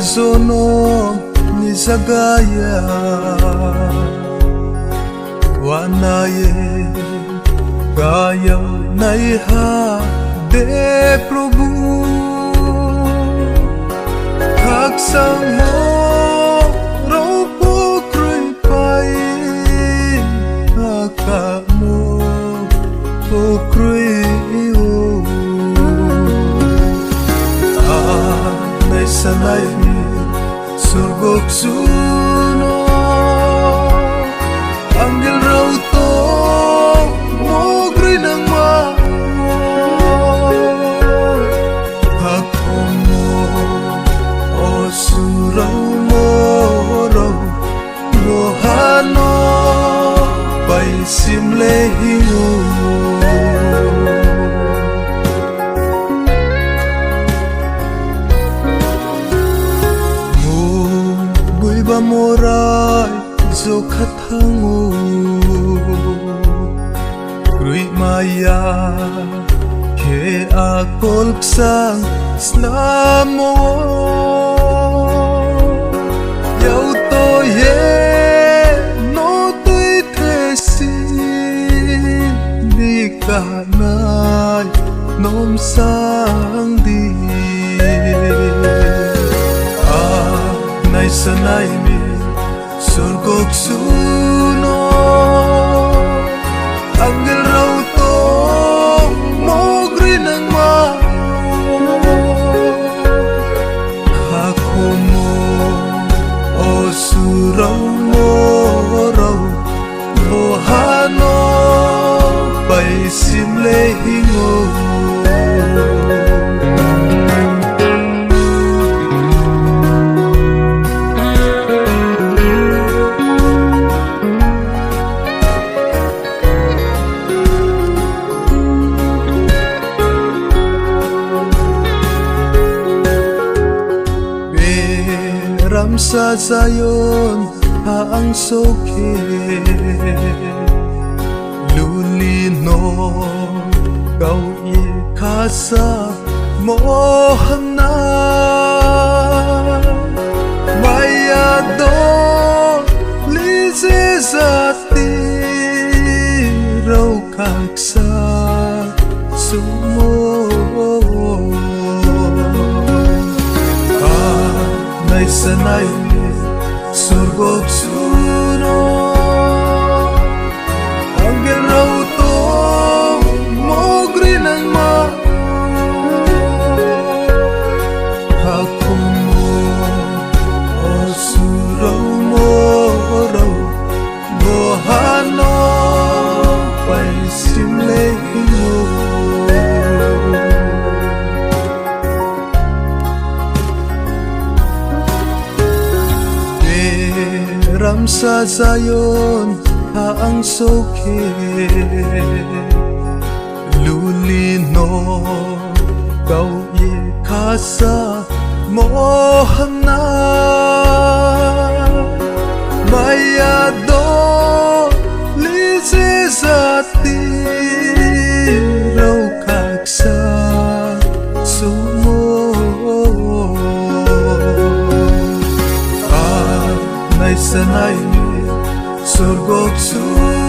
zono ni zagaya wanaye gaya nai ha de prabhu khak sang mo ro pu krui pai ka mo pu krui nai sanai surgok suno angel rau to mogri nang ma ako mo o surau mo rau mohano pai simle hingu morai zo khathangu rui maya ke akol sang snamo yau to ye no tui thesi dikanai nom sang di nai sanai mi surgok suno angel rau to mogri nang ma ako mo o surau mo rau mohano pai simle hingo Ramsa Zion haang soke lulino kau ye kasa mohana maya do lize zati rau kaksa sumo nai sanai surgok suno angel rau to mogri nang ma ako mo o surau mo rau mohano pai simle hingo Ramsa Zion haang soke lulino kau ye kasa mohana maya do lize zati rau kaksa sumo nai sanai surgok suno